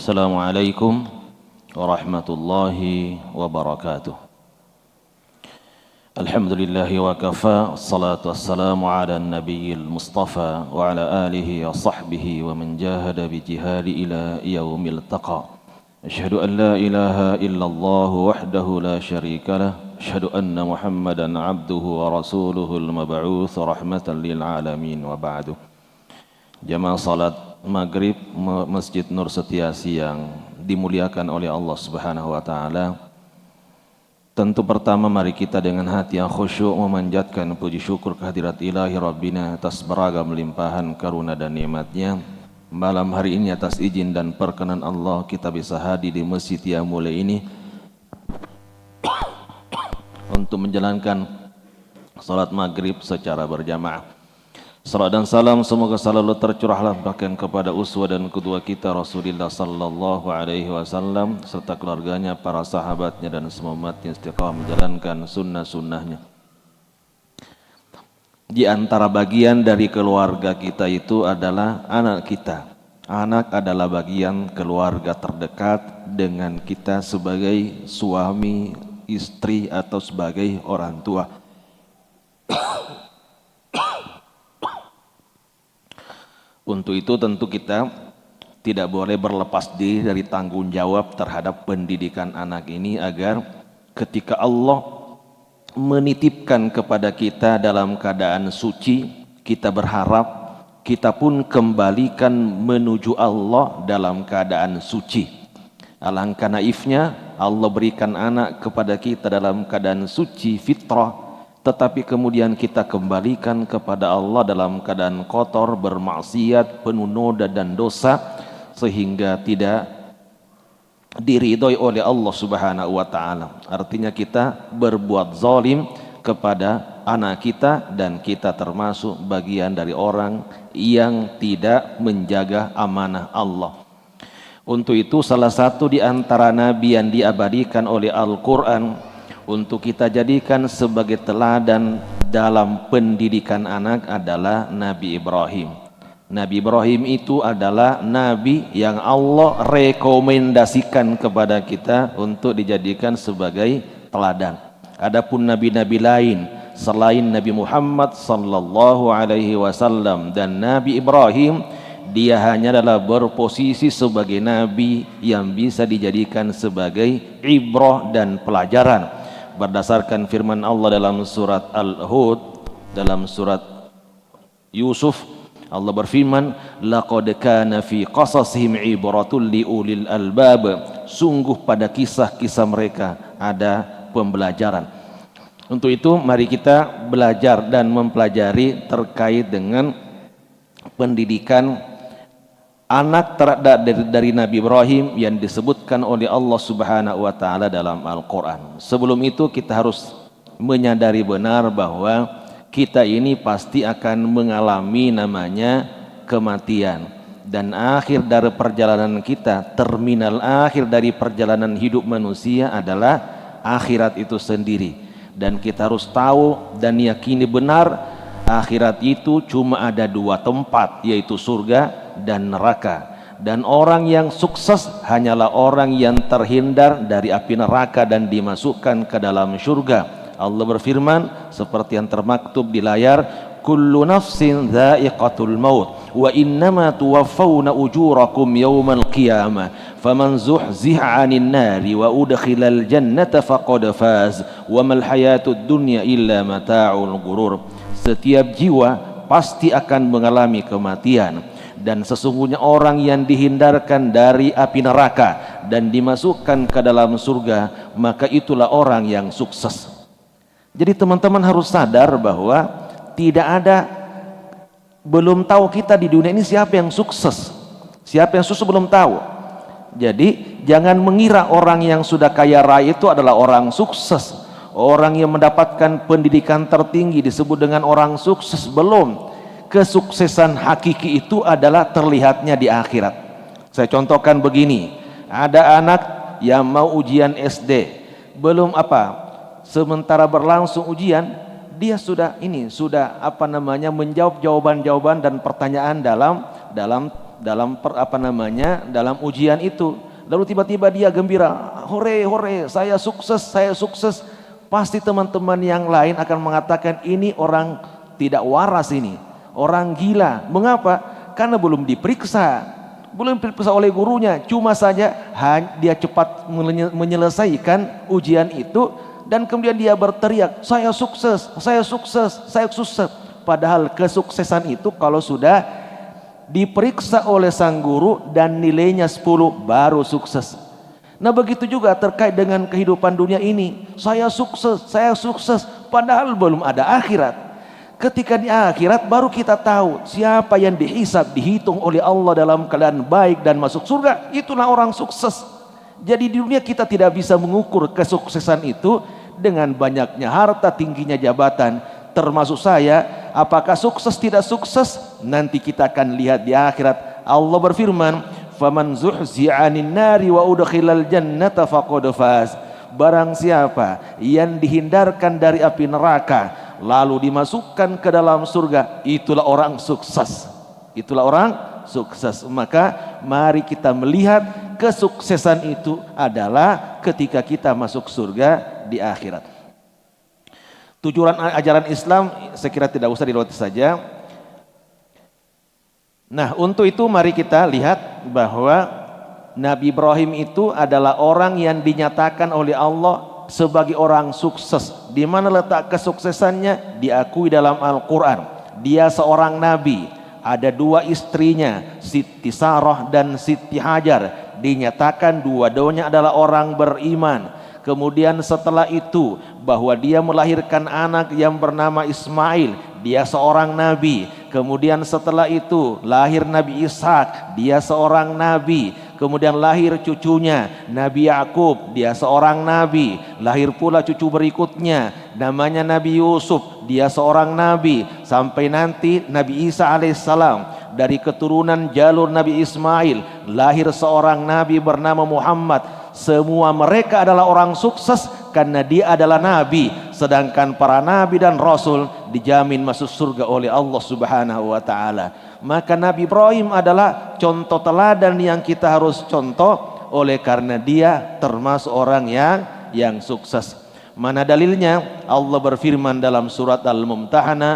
Assalamualaikum warahmatullahi wabarakatuh. Alhamdulillahi wa kafa, salatu wassalamu ala nabiyil mustafa wa ala alihi wa sahbihi wa man jahada bi jihadi ila yaumil taqa. Asyhadu an la ilaha illallah wahdahu la syarika lah. Asyhadu anna Muhammadan abduhu wa rasuluhul mab'uts rahmatan lil alamin wa ba'du. Jamaah salat maghrib Masjid Nur Setiasi yang dimuliakan oleh Allah Subhanahu wa taala. Tentu pertama mari kita dengan hati yang khusyuk memanjatkan puji syukur kehadirat ilahi Rabbina atas beragam limpahan karuna dan nikmatnya. Malam hari ini atas izin dan perkenan Allah kita bisa hadir di Masjid yang mulia ini untuk menjalankan salat maghrib secara berjamaah. Salat dan salam semoga selalu tercurahlah bahkan kepada uswah dan kedua kita Rasulullah sallallahu alaihi wasallam serta keluarganya, para sahabatnya dan semua umatnya istiqamah menjalankan sunnah-sunnahnya. Di antara bagian dari keluarga kita itu adalah anak kita. Anak adalah bagian keluarga terdekat dengan kita sebagai suami, istri atau sebagai orang tua. Untuk itu tentu kita tidak boleh berlepas diri dari tanggung jawab terhadap pendidikan anak ini agar ketika Allah menitipkan kepada kita dalam keadaan suci, kita berharap kita pun kembalikan menuju Allah dalam keadaan suci. Alangkah naifnya Allah berikan anak kepada kita dalam keadaan suci fitrah, tetapi kemudian kita kembalikan kepada Allah dalam keadaan kotor, bermaksiat, penuh noda dan dosa, sehingga tidak diridhoi oleh Allah Subhanahu wa taala. Artinya kita berbuat zalim kepada anak kita dan kita termasuk bagian dari orang yang tidak menjaga amanah Allah. Untuk itu salah satu di antara nabi yang diabadikan oleh Al-Qur'an untuk kita jadikan sebagai teladan dalam pendidikan anak adalah Nabi Ibrahim. Nabi Ibrahim itu adalah nabi yang Allah rekomendasikan kepada kita untuk dijadikan sebagai teladan. Adapun nabi-nabi lain selain Nabi Muhammad sallallahu alaihi wasallam dan Nabi Ibrahim, dia hanya adalah berposisi sebagai nabi yang bisa dijadikan sebagai ibrah dan pelajaran. Berdasarkan firman Allah dalam surat Al-Hud, dalam surat Yusuf, Allah berfirman, laqad kana fi qasasihim ibratul liulil albab. Sungguh pada kisah-kisah mereka ada pembelajaran. Untuk itu mari kita belajar dan mempelajari terkait dengan pendidikan anak dari Nabi Ibrahim yang disebutkan oleh Allah Subhanahu wa taala dalam Al-Qur'an. Sebelum itu kita harus menyadari benar bahwa kita ini pasti akan mengalami namanya kematian, dan akhir dari perjalanan kita, terminal akhir dari perjalanan hidup manusia adalah akhirat itu sendiri. Dan kita harus tahu dan yakini benar akhirat itu cuma ada dua tempat, yaitu surga dan neraka. Dan orang yang sukses hanyalah orang yang terhindar dari api neraka dan dimasukkan ke dalam surga. Allah berfirman seperti yang termaktub di layar, kullu nafsin dha'iqatul maut wa innama tuwaffawna ujurakum yawmal qiyamah faman zuhziha 'anil nari wa udkhilal jannata faqad faz wa mal hayatud dunya illa mata'ul ghurur. Setiap jiwa pasti akan mengalami kematian, dan sesungguhnya orang yang dihindarkan dari api neraka dan dimasukkan ke dalam surga, maka itulah orang yang sukses. Jadi teman-teman harus sadar bahwa tidak ada, belum tahu kita di dunia ini siapa yang sukses. Siapa yang sukses belum tahu. Jadi jangan mengira orang yang sudah kaya raya itu adalah orang sukses. Orang yang mendapatkan pendidikan tertinggi disebut dengan orang sukses. Belum. Kesuksesan hakiki itu adalah terlihatnya di akhirat. Saya contohkan begini, ada anak yang mau ujian SD, belum apa, sementara berlangsung ujian, dia sudah menjawab jawaban-jawaban dan pertanyaan dalam dalam dalam ujian itu. Lalu tiba-tiba dia gembira, hore hore, saya sukses, saya sukses. Pasti teman-teman yang lain akan mengatakan ini orang tidak waras, ini orang gila. Mengapa? Karena belum diperiksa oleh gurunya. Cuma saja dia cepat menyelesaikan ujian itu dan kemudian dia berteriak, saya sukses, saya sukses, saya sukses. Padahal kesuksesan itu kalau sudah diperiksa oleh sang guru dan nilainya 10 baru sukses. Nah begitu juga terkait dengan kehidupan dunia ini. Saya sukses, padahal belum ada akhirat. Ketika di akhirat baru kita tahu siapa yang dihisab, dihitung oleh Allah dalam keadaan baik dan masuk surga, itulah orang sukses. Jadi di dunia kita tidak bisa mengukur kesuksesan itu dengan banyaknya harta, tingginya jabatan. Termasuk saya, apakah sukses tidak sukses nanti kita akan lihat di akhirat. Allah berfirman, faman zuhzi'a 'anil nari wa udkhilal jannata faqad faz. Barang siapa yang dihindarkan dari api neraka lalu dimasukkan ke dalam surga, itulah orang sukses. Itulah orang sukses. Maka mari kita melihat kesuksesan itu adalah ketika kita masuk surga di akhirat. Tujuan ajaran Islam saya kira tidak usah dilewati saja. Nah, untuk itu mari kita lihat bahwa Nabi Ibrahim itu adalah orang yang dinyatakan oleh Allah sebagai orang sukses. Di mana letak kesuksesannya? Diakui dalam Al-Quran. Dia seorang nabi. Ada 2 istrinya, Siti Sarah dan Siti Hajar. Dinyatakan dua-duanya adalah orang beriman. Kemudian setelah itu bahwa dia melahirkan anak yang bernama Ismail, dia seorang nabi. Kemudian setelah itu lahir Nabi Ishak, dia seorang nabi. Kemudian lahir cucunya Nabi Yakub, dia seorang nabi. Lahir pula cucu berikutnya namanya Nabi Yusuf, dia seorang nabi. Sampai nanti Nabi Isa alaihissalam, dari keturunan jalur Nabi Ismail lahir seorang nabi bernama Muhammad. Semua mereka adalah orang sukses karena dia adalah nabi. Sedangkan para nabi dan rasul dijamin masuk surga oleh Allah Subhanahu wa taala. Maka Nabi Ibrahim adalah contoh teladan yang kita harus contoh, oleh karena dia termasuk orang yang sukses. Mana dalilnya? Allah berfirman dalam surat Al-Mumtahanah,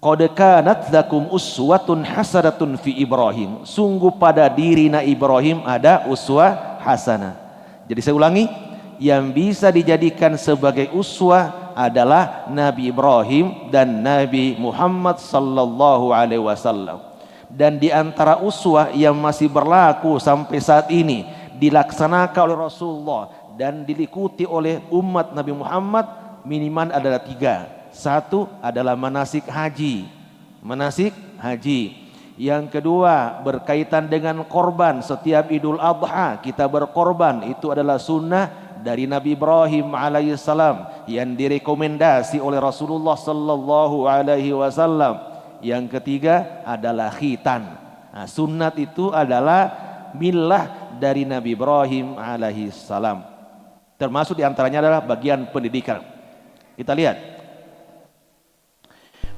qad kanat lakum uswatun hasanatun fi Ibrahim. Sungguh pada diri Nabi Ibrahim ada uswah hasanah. Jadi saya ulangi, yang bisa dijadikan sebagai uswah adalah Nabi Ibrahim dan Nabi Muhammad sallallahu alaihi wasallam. Dan di antara uswah yang masih berlaku sampai saat ini, dilaksanakan oleh Rasulullah dan diikuti oleh umat Nabi Muhammad, minimal adalah 3. Satu adalah manasik haji. Manasik haji. Yang kedua berkaitan dengan korban. Setiap Idul Adha kita berkorban, itu adalah sunnah dari Nabi Ibrahim alaihissalam yang direkomendasi oleh Rasulullah sallallahu alaihi wasallam. Yang ketiga adalah khitan. Nah, sunnat itu adalah milah dari Nabi Ibrahim alaihissalam. Termasuk diantaranya adalah bagian pendidikan. Kita lihat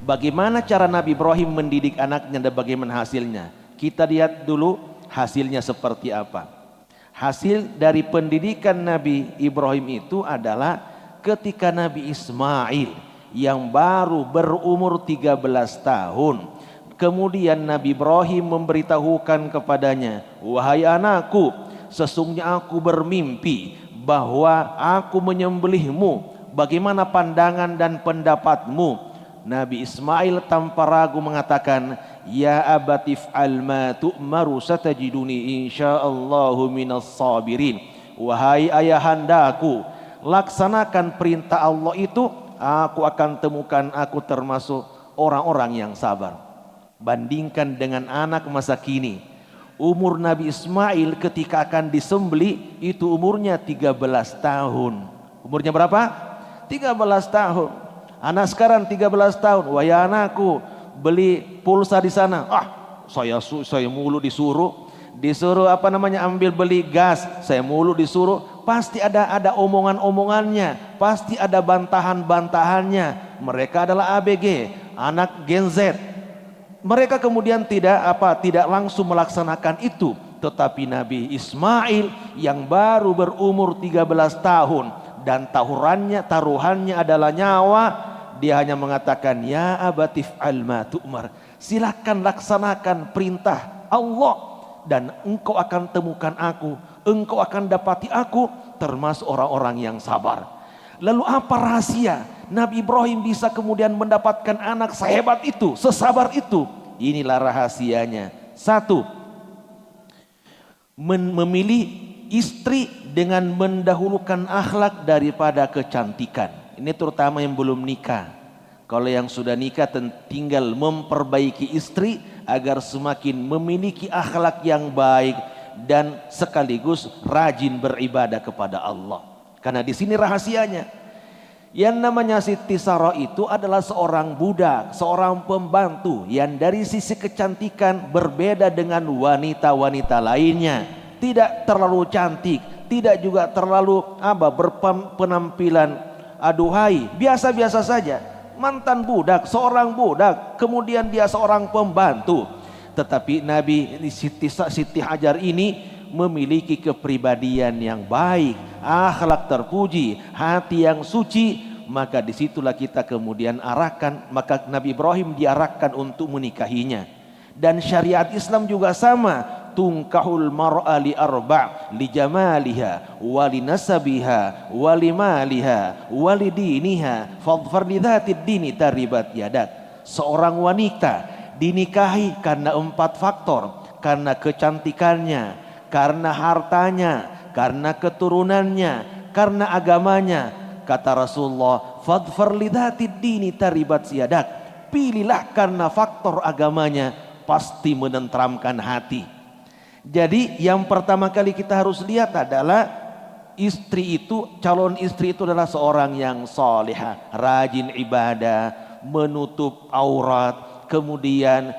bagaimana cara Nabi Ibrahim mendidik anaknya dan bagaimana hasilnya. Kita lihat dulu hasilnya seperti apa. Hasil dari pendidikan Nabi Ibrahim itu adalah ketika Nabi Ismail yang baru berumur 13 tahun. Kemudian Nabi Ibrahim memberitahukan kepadanya, wahai anakku, sesungguhnya aku bermimpi bahwa aku menyembelihmu. Bagaimana pandangan dan pendapatmu? Nabi Ismail tanpa ragu mengatakan, ya abatif alma tu'maru satajiduni insyaallahu minas sabirin. Wahai ayahandaku, laksanakan perintah Allah itu, aku akan temukan aku termasuk orang-orang yang sabar. Bandingkan dengan anak masa kini. Umur Nabi Ismail ketika akan disembelih itu umurnya 13 tahun. Umurnya berapa? 13 tahun. Anak sekarang 13 tahun, wahai anakku, beli pulsa di sana. Saya mulu disuruh ambil beli gas, saya mulu disuruh. Pasti ada omongan-omongannya, pasti ada bantahan-bantahannya. Mereka adalah ABG, anak Gen Z. Mereka kemudian tidak langsung melaksanakan itu, tetapi Nabi Ismail yang baru berumur 13 tahun dan taruhannya adalah nyawa, dia hanya mengatakan, ya abatif alma tu'mar, silakan laksanakan perintah Allah dan engkau akan temukan aku, engkau akan dapati aku termasuk orang-orang yang sabar. Lalu apa rahasia Nabi Ibrahim bisa kemudian mendapatkan anak sehebat itu, sesabar itu? Inilah rahasianya. Satu, memilih istri dengan mendahulukan akhlak daripada kecantikan. Ini terutama yang belum nikah. Kalau yang sudah nikah tinggal memperbaiki istri agar semakin memiliki akhlak yang baik dan sekaligus rajin beribadah kepada Allah. Karena di sini rahasianya. Yang namanya Siti Sarah itu adalah seorang budak, seorang pembantu yang dari sisi kecantikan berbeda dengan wanita-wanita lainnya. Tidak terlalu cantik, tidak juga terlalu berpenampilan aduhai, biasa-biasa saja. Mantan budak, seorang budak, kemudian dia seorang pembantu. Tetapi Nabi Siti Hajar ini memiliki kepribadian yang baik, akhlak terpuji, hati yang suci. Maka disitulah kita kemudian arahkan, maka Nabi Ibrahim diarahkan untuk menikahinya. Dan syariat Islam juga sama, tunkahul mar'a li arba' li jamaliha wa li nasabiha wa li maliha wa li diniha fadfar li dzatid dini taribat yadak. Seorang wanita dinikahi karena 4 faktor, karena kecantikannya, karena hartanya, karena keturunannya, karena agamanya. Kata Rasulullah, fadfar li dzatid dini taribat yadak. Pilihlah karena faktor agamanya, pasti menenteramkan hati. Jadi yang pertama kali kita harus lihat adalah calon istri itu adalah seorang yang salihah, rajin ibadah, menutup aurat, kemudian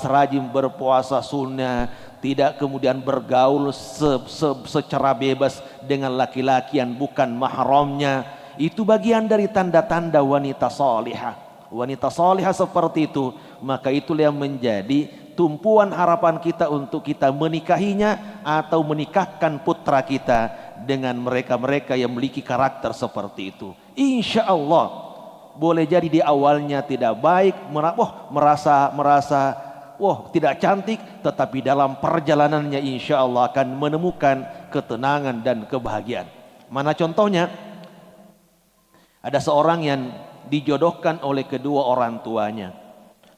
rajin berpuasa sunnah, tidak kemudian bergaul secara bebas dengan laki-laki yang bukan mahramnya. Itu bagian dari tanda-tanda wanita salihah. Wanita salihah seperti itu, maka itulah yang menjadi tumpuan harapan kita untuk kita menikahinya atau menikahkan putra kita dengan mereka-mereka yang memiliki karakter seperti itu. Insya Allah boleh jadi di awalnya tidak baik, merasa tidak cantik, tetapi dalam perjalanannya insya Allah akan menemukan ketenangan dan kebahagiaan. Mana contohnya? Ada seorang yang dijodohkan oleh kedua orang tuanya,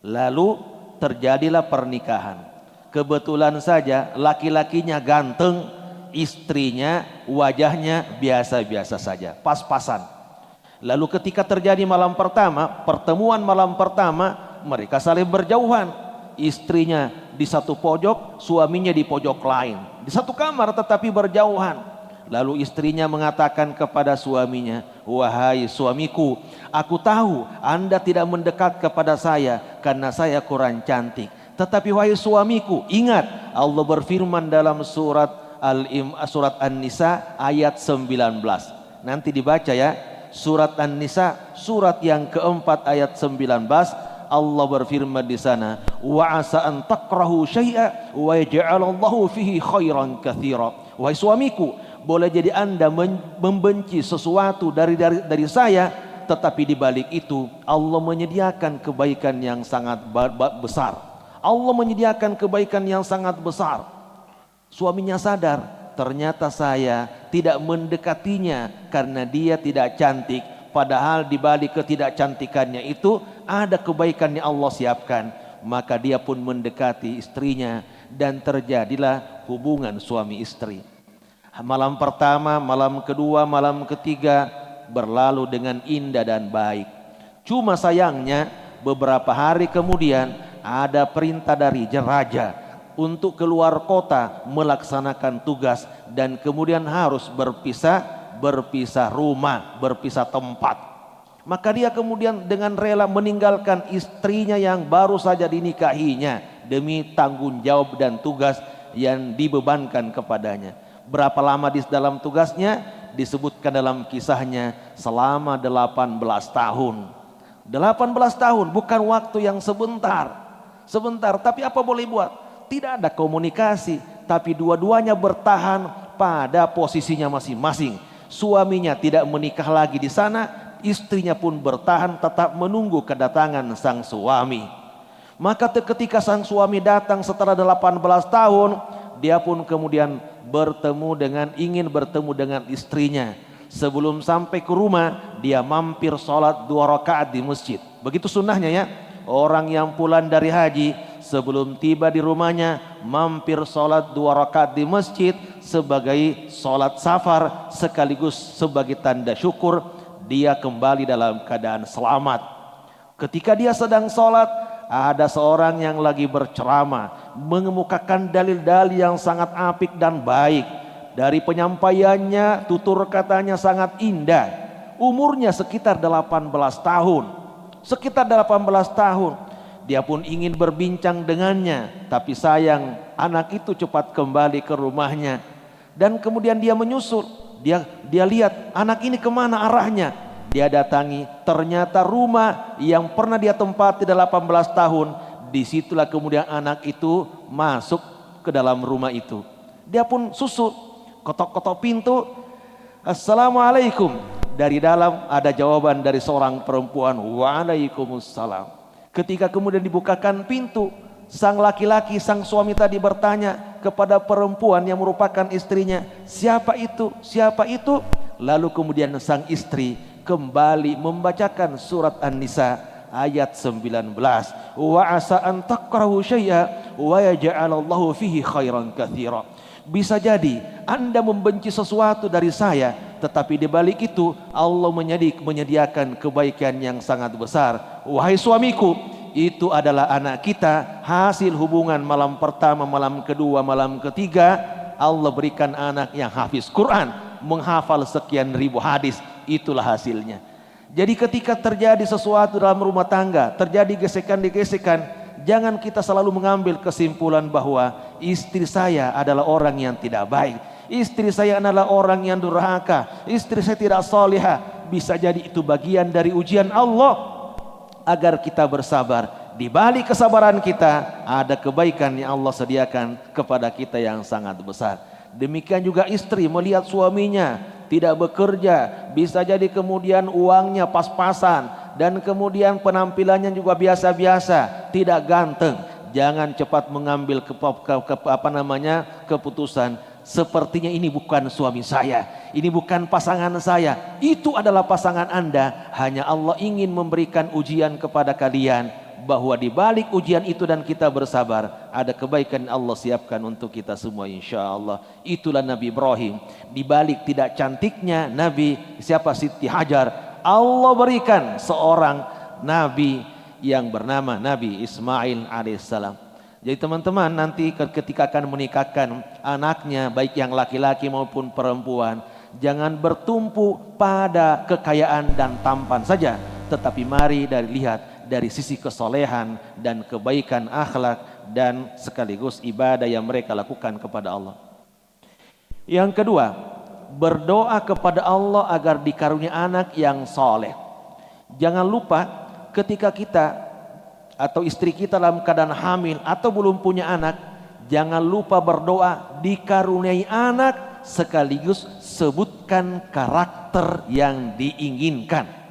lalu terjadilah pernikahan. Kebetulan saja laki-lakinya ganteng, istrinya wajahnya biasa-biasa saja, pas-pasan. Lalu ketika terjadi pertemuan malam pertama, mereka saling berjauhan. Istrinya di satu pojok, suaminya di pojok lain, di satu kamar tetapi berjauhan. Lalu istrinya mengatakan kepada suaminya, wahai suamiku, aku tahu Anda tidak mendekat kepada saya karena saya kurang cantik. Tetapi wahai suamiku, ingat Allah berfirman dalam surat An-Nisa ayat 19. Nanti dibaca ya, surat An-Nisa surat yang keempat ayat 19. Allah berfirman di sana, wa asa an takrahu syai'a wa yaj'alallahu fihi khairan katsira. Wahai suamiku, boleh jadi Anda membenci sesuatu dari saya, tetapi di balik itu Allah menyediakan kebaikan yang sangat besar. Allah menyediakan kebaikan yang sangat besar. Suaminya sadar, ternyata saya tidak mendekatinya karena dia tidak cantik. Padahal di balik ketidakcantikannya itu ada kebaikan yang Allah siapkan. Maka dia pun mendekati istrinya dan terjadilah hubungan suami istri. Malam pertama, malam kedua, malam ketiga berlalu dengan indah dan baik. Cuma sayangnya beberapa hari kemudian ada perintah dari raja untuk keluar kota melaksanakan tugas dan kemudian harus berpisah rumah, berpisah tempat. Maka dia kemudian dengan rela meninggalkan istrinya yang baru saja dinikahinya demi tanggung jawab dan tugas yang dibebankan kepadanya. Berapa lama di dalam tugasnya? Disebutkan dalam kisahnya selama 18 tahun. 18 tahun bukan waktu yang sebentar. sebentar. Tapi apa boleh buat? Tidak ada komunikasi, tapi dua-duanya bertahan pada posisinya masing-masing. Suaminya tidak menikah lagi di sana, istrinya pun bertahan tetap menunggu kedatangan sang suami. Maka ketika sang suami datang setelah 18 tahun, dia pun kemudian ingin bertemu dengan istrinya. Sebelum sampai ke rumah, dia mampir sholat 2 rakaat di masjid. Begitu sunnahnya ya. Orang yang pulang dari haji, sebelum tiba di rumahnya, mampir sholat 2 rakaat di masjid sebagai sholat safar, sekaligus sebagai tanda syukur dia kembali dalam keadaan selamat. Ketika dia sedang sholat, ada seorang yang lagi berceramah, mengemukakan dalil-dalil yang sangat apik dan baik. Dari penyampaiannya, tutur katanya sangat indah. Umurnya sekitar 18 tahun. Sekitar 18 tahun. Dia pun ingin berbincang dengannya, tapi sayang anak itu cepat kembali ke rumahnya. Dan kemudian dia menyusul. Dia lihat anak ini kemana arahnya. Dia datangi, ternyata rumah yang pernah dia tempati 18 tahun, disitulah kemudian anak itu masuk ke dalam rumah itu. Dia pun susul, ketok-ketok pintu, "Assalamualaikum." Dari dalam ada jawaban dari seorang perempuan, "Waalaikumsalam." Ketika kemudian dibukakan pintu, sang laki-laki, sang suami tadi bertanya kepada perempuan yang merupakan istrinya, "Siapa itu? Siapa itu?" Lalu kemudian sang istri kembali membacakan surat An-Nisa ayat 19. "Wa asa an takrahu syai'a wa yaj'alallahu fihi khairan katsira." Bisa jadi Anda membenci sesuatu dari saya, tetapi di balik itu Allah menyediakan kebaikan yang sangat besar. Wahai suamiku, itu adalah anak kita, hasil hubungan malam pertama, malam kedua, malam ketiga. Allah berikan anak yang hafiz Quran, menghafal sekian ribu hadis. Itulah hasilnya. Jadi ketika terjadi sesuatu dalam rumah tangga, terjadi gesekan-gesekan, jangan kita selalu mengambil kesimpulan bahwa istri saya adalah orang yang tidak baik, istri saya adalah orang yang durhaka, istri saya tidak salihah. Bisa jadi itu bagian dari ujian Allah agar kita bersabar. Di balik kesabaran kita ada kebaikan yang Allah sediakan kepada kita yang sangat besar. Demikian juga istri melihat suaminya tidak bekerja, bisa jadi kemudian uangnya pas-pasan dan kemudian penampilannya juga biasa-biasa, tidak ganteng. Jangan cepat mengambil keputusan sepertinya ini bukan suami saya, ini bukan pasangan saya. Itu adalah pasangan Anda. Hanya Allah ingin memberikan ujian kepada kalian, bahwa di balik ujian itu dan kita bersabar, ada kebaikan Allah siapkan untuk kita semua insyaallah. Itulah Nabi Ibrahim. Di balik tidak cantiknya Nabi Siti Hajar, Allah berikan seorang nabi yang bernama Nabi Ismail alaihissalam. Jadi teman-teman nanti ketika akan menikahkan anaknya, baik yang laki-laki maupun perempuan, jangan bertumpu pada kekayaan dan tampan saja, tetapi mari lihat dari sisi kesolehan dan kebaikan akhlak dan sekaligus ibadah yang mereka lakukan kepada Allah. Yang kedua, berdoa kepada Allah agar dikarunia anak yang soleh. Jangan lupa ketika kita atau istri kita dalam keadaan hamil atau belum punya anak, jangan lupa berdoa dikaruniai anak, sekaligus sebutkan karakter yang diinginkan.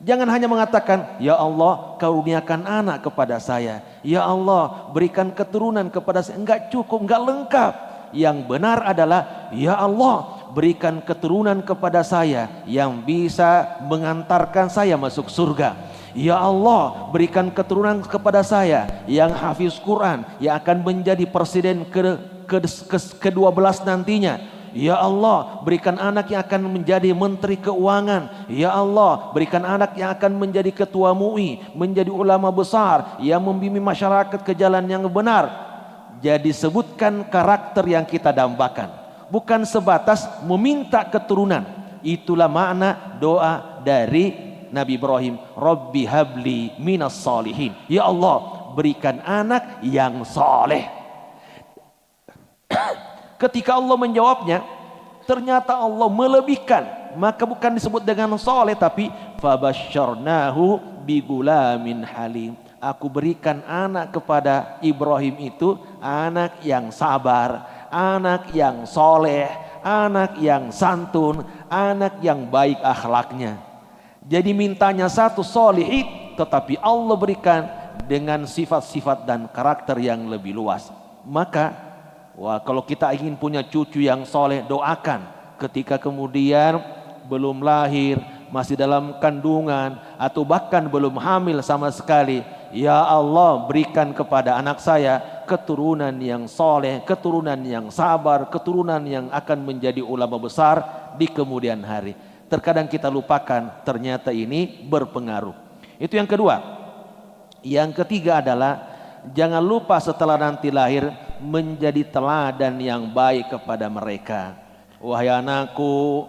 Jangan hanya mengatakan, "Ya Allah, karuniakan anak kepada saya. Ya Allah, berikan keturunan kepada saya." Enggak cukup, enggak lengkap. Yang benar adalah, "Ya Allah, berikan keturunan kepada saya yang bisa mengantarkan saya masuk surga. Ya Allah, berikan keturunan kepada saya yang hafiz Quran, yang akan menjadi presiden ke-12 nantinya. Ya Allah, berikan anak yang akan menjadi menteri keuangan. Ya Allah, berikan anak yang akan menjadi ketua MUI, menjadi ulama besar yang membimbing masyarakat ke jalan yang benar." Jadi sebutkan karakter yang kita dambakan, bukan sebatas meminta keturunan. Itulah makna doa dari Nabi Ibrahim, "Rabbi habli minas salihin." Ya Allah, berikan anak yang soleh. Ketika Allah menjawabnya, ternyata Allah melebihkan. Maka bukan disebut dengan soleh, tapi fabasyarnahu bigulamin halim. Aku berikan anak kepada Ibrahim itu anak yang sabar, anak yang soleh, anak yang santun, anak yang baik akhlaknya. Jadi mintanya satu solihid, tetapi Allah berikan dengan sifat-sifat dan karakter yang lebih luas. Maka kalau kita ingin punya cucu yang soleh, doakan ketika kemudian belum lahir, masih dalam kandungan, atau bahkan belum hamil sama sekali. Ya Allah, berikan kepada anak saya keturunan yang soleh, keturunan yang sabar, keturunan yang akan menjadi ulama besar di kemudian hari. Terkadang kita lupakan, ternyata ini berpengaruh. Itu yang kedua. Yang ketiga adalah jangan lupa setelah nanti lahir menjadi teladan yang baik kepada mereka. Wahai anakku,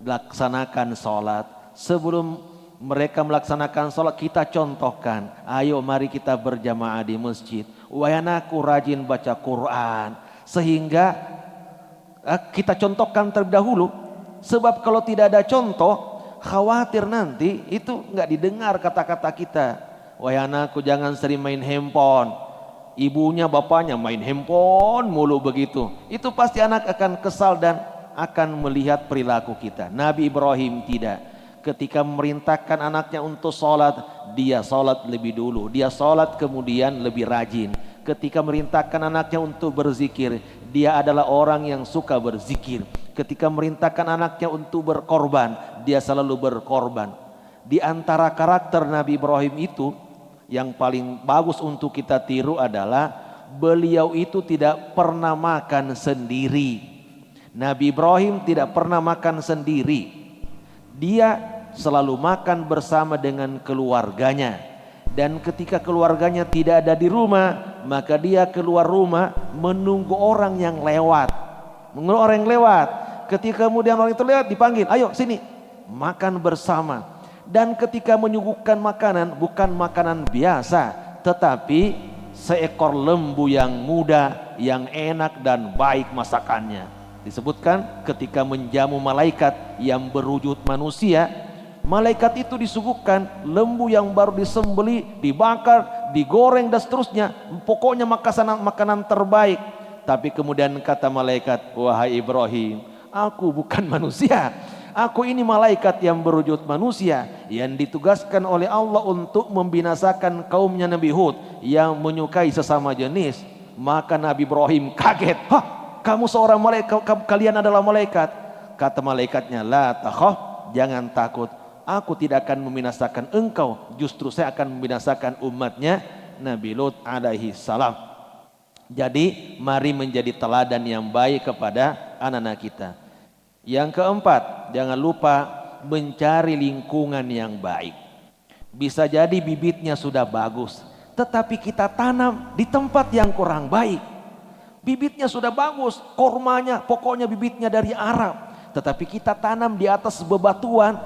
laksanakan sholat. Sebelum mereka melaksanakan sholat, kita contohkan. Ayo mari kita berjamaah di masjid. Wahai anakku, rajin baca Quran. Sehingga kita contohkan terlebih dahulu. Sebab kalau tidak ada contoh, khawatir nanti itu nggak didengar kata-kata kita. Wahai anakku, jangan sering main handphone. Ibunya bapaknya main handphone mulu begitu. Itu pasti anak akan kesal dan akan melihat perilaku kita. Nabi Ibrahim tidak. Ketika memerintahkan anaknya untuk sholat, dia sholat lebih dulu. Dia sholat kemudian lebih rajin. Ketika memerintahkan anaknya untuk berzikir, dia adalah orang yang suka berzikir. Ketika memerintahkan anaknya untuk berkorban, dia selalu berkorban. Di antara karakter Nabi Ibrahim itu, yang paling bagus untuk kita tiru adalah beliau itu tidak pernah makan sendiri. Nabi Ibrahim tidak pernah makan sendiri. Dia selalu makan bersama dengan keluarganya. Dan ketika keluarganya tidak ada di rumah, maka dia keluar rumah menunggu orang yang lewat. Menunggu orang yang lewat. Ketika kemudian orang itu lewat, dipanggil, ayo sini, makan bersama. Dan ketika menyuguhkan makanan, bukan makanan biasa, tetapi seekor lembu yang muda, yang enak dan baik masakannya. Disebutkan ketika menjamu malaikat yang berwujud manusia, malaikat itu disuguhkan lembu yang baru disembeli, dibakar, digoreng dan seterusnya. Pokoknya makanan terbaik. Tapi kemudian kata malaikat, wahai Ibrahim, aku bukan manusia. Aku ini malaikat yang berwujud manusia, yang ditugaskan oleh Allah untuk membinasakan kaumnya Nabi Hud yang menyukai sesama jenis. Maka Nabi Ibrahim kaget. Hah, kamu seorang malaikat, kalian adalah malaikat. Kata malaikatnya, la takhaf, jangan takut. Aku tidak akan membinasakan engkau, justru saya akan membinasakan umatnya Nabi Lut alaihi salam. Jadi mari menjadi teladan yang baik kepada anak-anak kita. Yang keempat, jangan lupa mencari lingkungan yang baik. Bisa jadi bibitnya sudah bagus, tetapi kita tanam di tempat yang kurang baik. Bibitnya sudah bagus, kormanya pokoknya bibitnya dari Arab, tetapi kita tanam di atas bebatuan,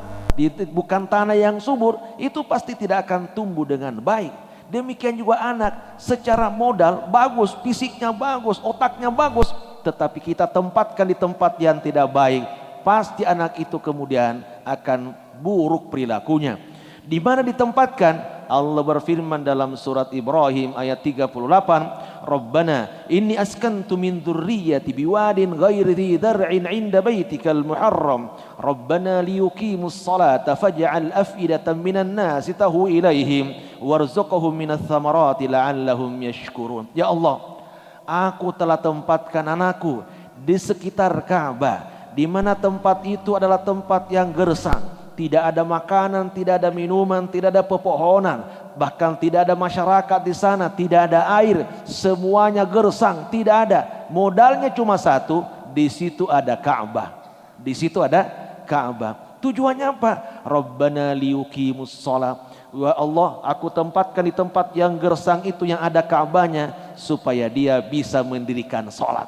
bukan tanah yang subur, itu pasti tidak akan tumbuh dengan baik. Demikian juga anak, secara modal bagus, fisiknya bagus, otaknya bagus, tetapi kita tempatkan di tempat yang tidak baik, pasti anak itu kemudian akan buruk perilakunya. Di mana ditempatkan? Allah berfirman dalam surat Ibrahim ayat 38, Rabbana inni askantu min dzurriyyati biwadin ghairi dzi dzar'in 'inda baitikal muharram Rabbana liyuqimus salata faj'al af'idatan minan nasi tahu ilaihim warzuqhum minats thamarati la'allahum yashkurun. Ya Allah, aku telah tempatkan anakku di sekitar Ka'bah, di mana tempat itu adalah tempat yang gersang. Tidak ada makanan, tidak ada minuman, tidak ada pepohonan, bahkan tidak ada masyarakat di sana, tidak ada air, semuanya gersang, tidak ada. Modalnya cuma satu, di situ ada Ka'bah. Di situ ada Ka'bah. Tujuannya apa? Rabbana liyuqimus shalah. Ya Allah, aku tempatkan di tempat yang gersang itu yang ada Ka'bahnya supaya dia bisa mendirikan sholat.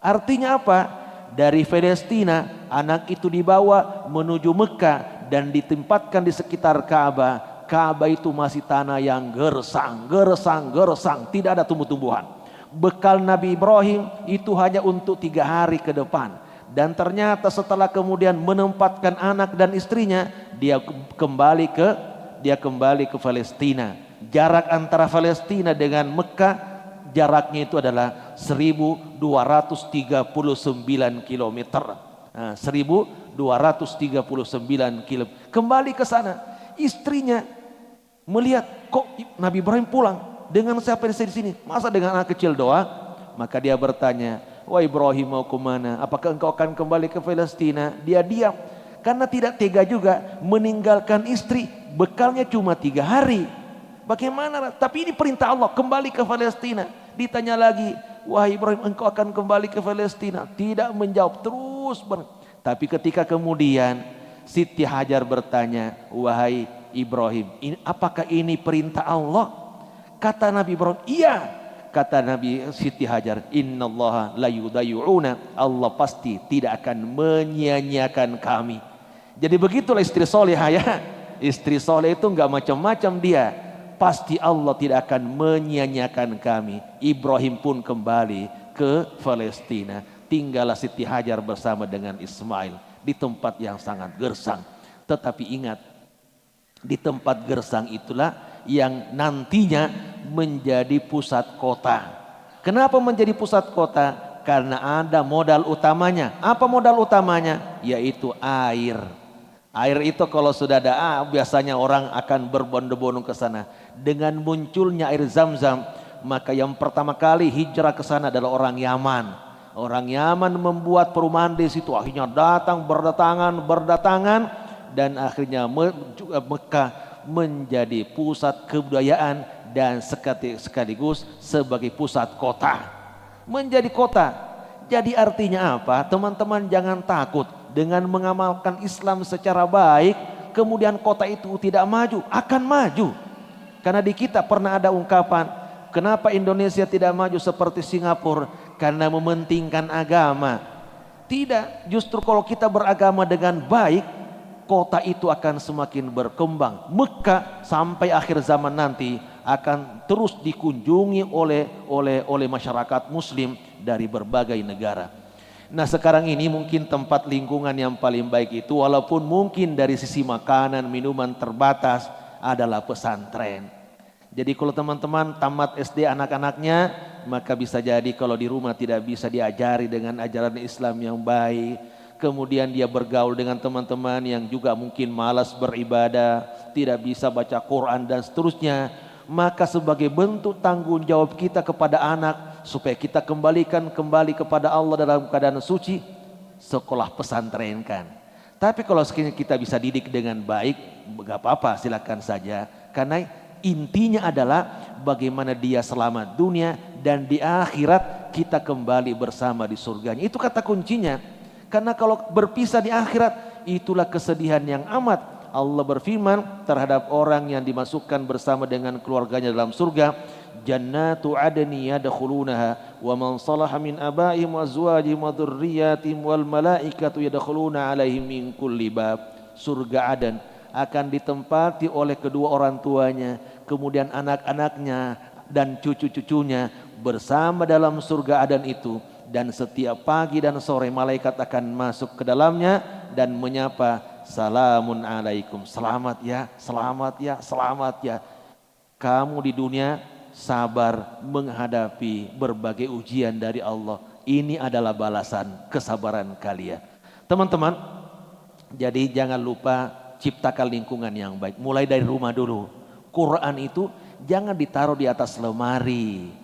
Artinya apa? Dari Palestina anak itu dibawa menuju Mekah dan ditempatkan di sekitar Ka'bah. Ka'bah itu masih tanah yang gersang, tidak ada tumbuh-tumbuhan. Bekal Nabi Ibrahim itu hanya untuk 3 hari ke depan. Dan ternyata setelah kemudian menempatkan anak dan istrinya, dia kembali ke Palestina. Jarak antara Palestina dengan Mekah, jaraknya itu adalah 1239 kilometer. Nah, 1239 kilometer. Kembali ke sana, istrinya melihat kok Nabi Ibrahim pulang dengan siapa di sini? Masa dengan anak kecil doang? Maka dia bertanya, wahai Ibrahim, mau kemana? Apakah engkau akan kembali ke Palestina? Dia diam karena tidak tega juga meninggalkan istri. Bekalnya cuma 3 hari. Bagaimana? Tapi ini perintah Allah, kembali ke Palestina. Ditanya lagi, wahai Ibrahim, engkau akan kembali ke Palestina? Tidak menjawab, terus tapi ketika kemudian Siti Hajar bertanya, wahai Ibrahim, apakah ini perintah Allah? Kata Nabi Ibrahim, iya. Kata Nabi Siti Hajar, innallaha la yudayyi'una, Allah pasti tidak akan menyia-nyiakan kami. Jadi begitulah istri solehah ya. Istri soleh itu enggak macam-macam dia. Pasti Allah tidak akan menyia-nyiakan kami. Ibrahim pun kembali ke Palestina. Tinggallah Siti Hajar bersama dengan Ismail di tempat yang sangat gersang. Tetapi ingat, di tempat gersang itulah yang nantinya menjadi pusat kota. Kenapa menjadi pusat kota? Karena ada modal utamanya. Apa modal utamanya? Yaitu air. Air itu kalau sudah ada, biasanya orang akan berbondong-bondong ke sana. Dengan munculnya air Zam-Zam, maka yang pertama kali hijrah ke sana adalah orang Yaman. Orang Yaman membuat perumahan di situ, akhirnya berdatangan dan akhirnya Mekah menjadi pusat kebudayaan dan sekaligus sebagai pusat kota. Menjadi kota. Jadi artinya apa? Teman-teman jangan takut dengan mengamalkan Islam secara baik, kemudian kota itu tidak maju, akan maju. Karena di kita pernah ada ungkapan, kenapa Indonesia tidak maju seperti Singapura? Karena mementingkan agama. Tidak, justru kalau kita beragama dengan baik, kota itu akan semakin berkembang. Mekah sampai akhir zaman nanti akan terus dikunjungi oleh masyarakat muslim dari berbagai negara. Nah sekarang ini mungkin tempat lingkungan yang paling baik itu, walaupun mungkin dari sisi makanan, minuman terbatas, adalah pesantren. Jadi kalau teman-teman tamat SD anak-anaknya, maka bisa jadi kalau di rumah tidak bisa diajari dengan ajaran Islam yang baik. Kemudian dia bergaul dengan teman-teman yang juga mungkin malas beribadah, tidak bisa baca Quran dan seterusnya. Maka sebagai bentuk tanggung jawab kita kepada anak, supaya kita kembali kepada Allah dalam keadaan suci, sekolah pesantrenkan. Tapi kalau kita bisa didik dengan baik, gak apa-apa, silakan saja. Karena intinya adalah bagaimana dia selamat dunia dan di akhirat kita kembali bersama di surganya. Itu kata kuncinya. Karena kalau berpisah di akhirat, itulah kesedihan yang amat. Allah berfirman terhadap orang yang dimasukkan bersama dengan keluarganya dalam surga, jannatu adni yadkhulunaha wa man salaha min abaihim wa azwajihim wa dzurriyyatihim wal malaikatu yadkhuluna alaihim min kulli bab. Surga Aden akan ditempati oleh kedua orang tuanya, kemudian anak-anaknya dan cucu-cucunya bersama dalam surga Aden itu. Dan setiap pagi dan sore malaikat akan masuk ke dalamnya dan menyapa, salamun alaikum, selamat ya, selamat ya, selamat ya. Kamu di dunia sabar menghadapi berbagai ujian dari Allah. Ini adalah balasan kesabaran kalian. Teman-teman, jadi jangan lupa ciptakan lingkungan yang baik. Mulai dari rumah dulu. Quran itu jangan ditaruh di atas lemari.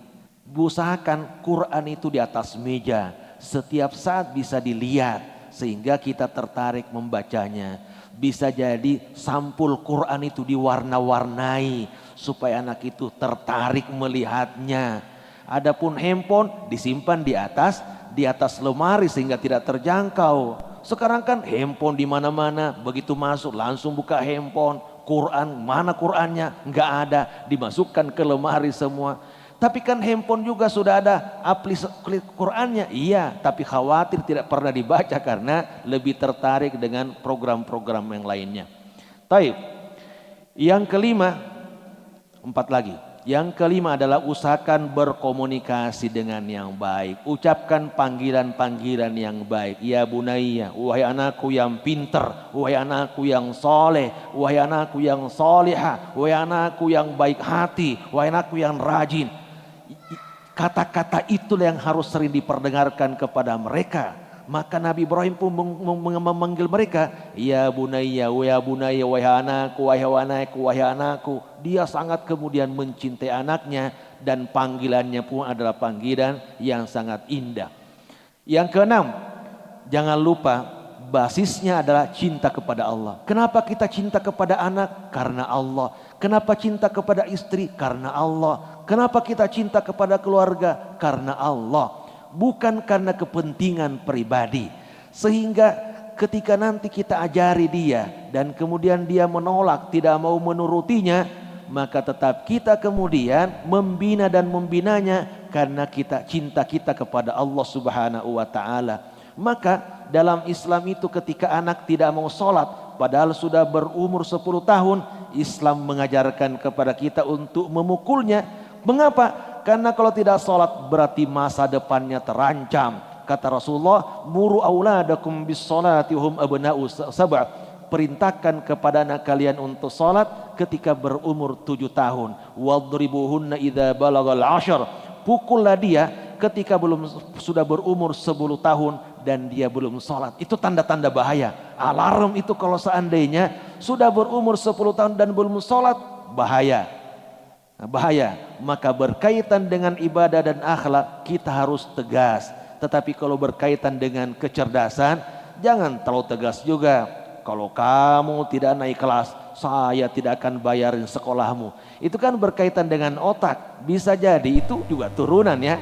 Usahakan Quran itu di atas meja. Setiap saat bisa dilihat sehingga kita tertarik membacanya. Bisa jadi sampul Quran itu diwarna-warnai supaya anak itu tertarik melihatnya. Adapun handphone disimpan di atas lemari sehingga tidak terjangkau. Sekarang kan handphone di mana-mana, begitu masuk langsung buka handphone. Quran, mana Qurannya? Enggak ada, dimasukkan ke lemari semua. Tapi kan handphone juga sudah ada aplikasi Qurannya. Iya, tapi khawatir tidak pernah dibaca karena lebih tertarik dengan program-program yang lainnya. Taib. Yang kelima, 4 lagi. Yang kelima adalah usahakan berkomunikasi dengan yang baik. Ucapkan panggilan-panggilan yang baik. Ya bunayya, wahai anakku yang pinter, wahai anakku yang soleh, wahai anakku yang solihah, wahai anakku yang baik hati, wahai anakku yang rajin. Kata-kata itulah yang harus sering diperdengarkan kepada mereka. Maka Nabi Ibrahim pun memanggil mereka, ya bunayya, wahai anakku, wahai anakku, wahai anakku. Dia sangat kemudian mencintai anaknya dan panggilannya pun adalah panggilan yang sangat indah. Yang keenam, jangan lupa basisnya adalah cinta kepada Allah. Kenapa kita cinta kepada anak? Karena Allah. Kenapa cinta kepada istri? Karena Allah. Kenapa kita cinta kepada keluarga? Karena Allah. Bukan karena kepentingan pribadi. Sehingga ketika nanti kita ajari dia dan kemudian dia menolak, tidak mau menurutinya, maka tetap kita kemudian membina dan membinanya karena cinta kita kepada Allah Subhanahu wa taala. Maka dalam Islam itu ketika anak tidak mau sholat padahal sudah berumur 10 tahun, Islam mengajarkan kepada kita untuk memukulnya. Mengapa? Karena kalau tidak sholat berarti masa depannya terancam. Kata Rasulullah, muru auladakum bis sholati hum abna'u sab'a. Perintahkan kepada anak kalian untuk sholat ketika berumur 7 tahun. Wadribuhunna idza balagal 'ashar. Pukullah dia ketika sudah berumur 10 tahun dan dia belum sholat. Itu tanda-tanda bahaya. Alarm itu kalau seandainya sudah berumur 10 tahun dan belum sholat, bahaya. Bahaya. Maka berkaitan dengan ibadah dan akhlak kita harus tegas. Tetapi kalau berkaitan dengan kecerdasan, jangan terlalu tegas juga. Kalau kamu tidak naik kelas, saya tidak akan bayarin sekolahmu. Itu kan berkaitan dengan otak. Bisa jadi itu juga turunan ya.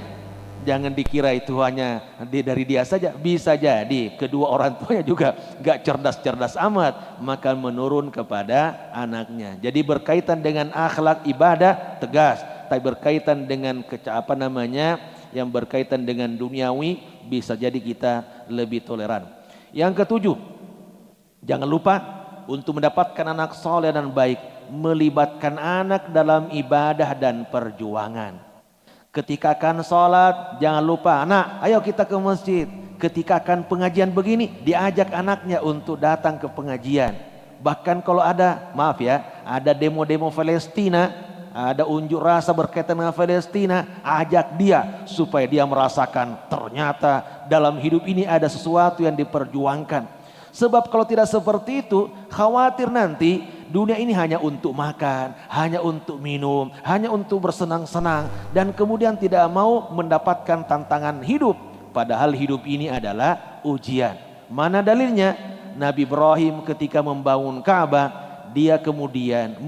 Jangan dikira itu hanya dari dia saja. Bisa jadi kedua orang tuanya juga gak cerdas-cerdas amat. Maka menurun kepada anaknya. Jadi berkaitan dengan akhlak ibadah tegas. Tapi berkaitan dengan yang berkaitan dengan duniawi bisa jadi kita lebih toleran. Yang ketujuh, jangan lupa untuk mendapatkan anak soleh dan baik, melibatkan anak dalam ibadah dan perjuangan. Ketika akan sholat, jangan lupa, anak, ayo kita ke masjid. Ketika akan pengajian begini, diajak anaknya untuk datang ke pengajian. Bahkan kalau ada, maaf ya, ada demo-demo Palestina, ada unjuk rasa berkaitan dengan Palestina, ajak dia supaya dia merasakan ternyata dalam hidup ini ada sesuatu yang diperjuangkan. Sebab kalau tidak seperti itu, khawatir nanti dunia ini hanya untuk makan, hanya untuk minum, hanya untuk bersenang-senang. Dan kemudian tidak mau mendapatkan tantangan hidup. Padahal hidup ini adalah ujian. Mana dalilnya? Nabi Ibrahim ketika membangun Ka'bah, dia kemudian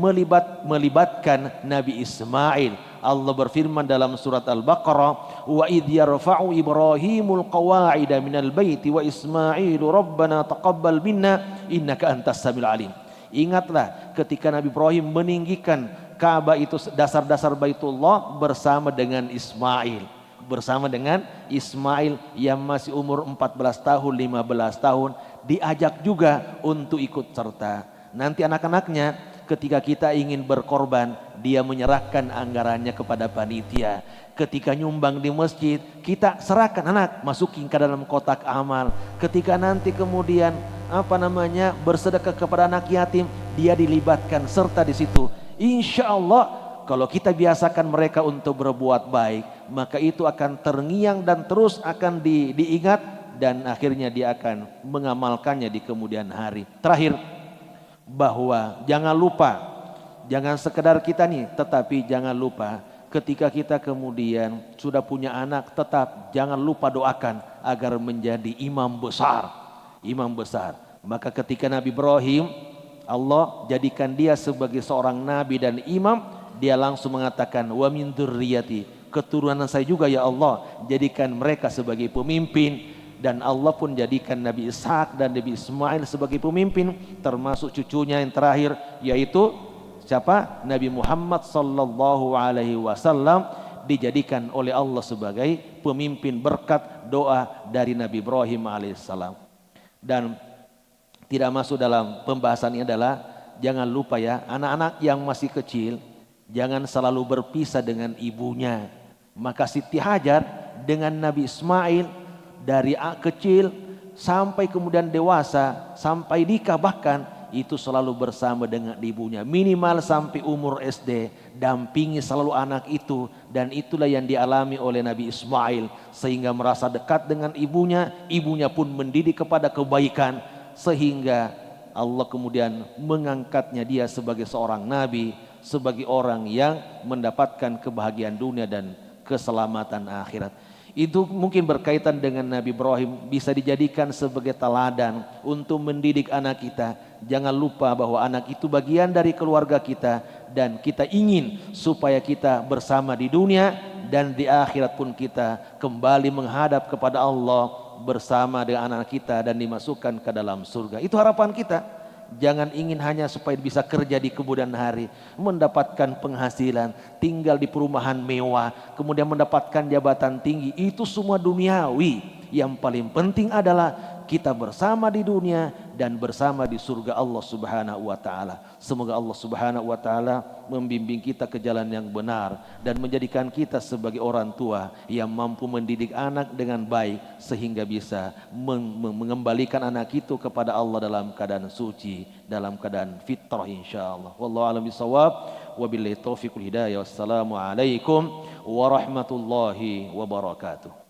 melibatkan Nabi Ismail. Allah berfirman dalam surat Al-Baqarah, wa idh yarfa'u Ibrahimul qawa'ida minal baiti wa Ismailu rabbana taqabbal minna innaka antas samiul alim. Ingatlah ketika Nabi Ibrahim meninggikan Ka'bah itu, dasar-dasar Baitullah bersama dengan Ismail. Bersama dengan Ismail yang masih umur 14 tahun, 15 tahun, diajak juga untuk ikut serta. Nanti anak-anaknya ketika kita ingin berkorban, dia menyerahkan anggarannya kepada panitia. Ketika nyumbang di masjid, kita serahkan anak, masukin ke dalam kotak amal. Ketika nanti kemudian bersedekah kepada anak yatim, dia dilibatkan serta di situ. Insya Allah kalau kita biasakan mereka untuk berbuat baik, maka itu akan terngiang dan terus akan diingat dan akhirnya dia akan mengamalkannya di kemudian hari. Terakhir, bahwa jangan lupa, jangan sekedar kita nih, tetapi jangan lupa ketika kita kemudian sudah punya anak, tetap jangan lupa doakan agar menjadi imam besar. Imam besar. Maka ketika Nabi Ibrahim, Allah jadikan dia sebagai seorang nabi dan imam, dia langsung mengatakan, wa min dzurriyyati, keturunan saya juga ya Allah, jadikan mereka sebagai pemimpin. Dan Allah pun jadikan Nabi Ishak dan Nabi Ismail sebagai pemimpin, termasuk cucunya yang terakhir yaitu siapa? Nabi Muhammad sallallahu alaihi wasallam dijadikan oleh Allah sebagai pemimpin berkat doa dari Nabi Ibrahim alaihissalam. Dan tidak masuk dalam pembahasan ini adalah jangan lupa ya, anak-anak yang masih kecil jangan selalu berpisah dengan ibunya. Maka Siti Hajar dengan Nabi Ismail dari kecil sampai kemudian dewasa, sampai nikah bahkan, itu selalu bersama dengan ibunya, minimal sampai umur SD, dampingi selalu anak itu. Dan itulah yang dialami oleh Nabi Ismail, sehingga merasa dekat dengan ibunya, ibunya pun mendidik kepada kebaikan, sehingga Allah kemudian mengangkatnya dia sebagai seorang nabi, sebagai orang yang mendapatkan kebahagiaan dunia dan keselamatan akhirat. Itu mungkin berkaitan dengan Nabi Ibrahim, bisa dijadikan sebagai teladan untuk mendidik anak kita. Jangan lupa bahwa anak itu bagian dari keluarga kita, dan kita ingin supaya kita bersama di dunia dan di akhirat pun kita kembali menghadap kepada Allah bersama dengan anak kita dan dimasukkan ke dalam surga. Itu harapan kita. Jangan ingin hanya supaya bisa kerja di kemudian hari, mendapatkan penghasilan, tinggal di perumahan mewah, kemudian mendapatkan jabatan tinggi. Itu semua duniawi. Yang paling penting adalah kita bersama di dunia dan bersama di surga Allah Subhanahu wa taala. Semoga Allah Subhanahu wa taala membimbing kita ke jalan yang benar dan menjadikan kita sebagai orang tua yang mampu mendidik anak dengan baik sehingga bisa mengembalikan anak itu kepada Allah dalam keadaan suci, dalam keadaan fitrah insyaallah. Wallahu a'lam bishawab. Wabillahi taufiq wal hidayah. Wassalamu alaikum warahmatullahi wabarakatuh.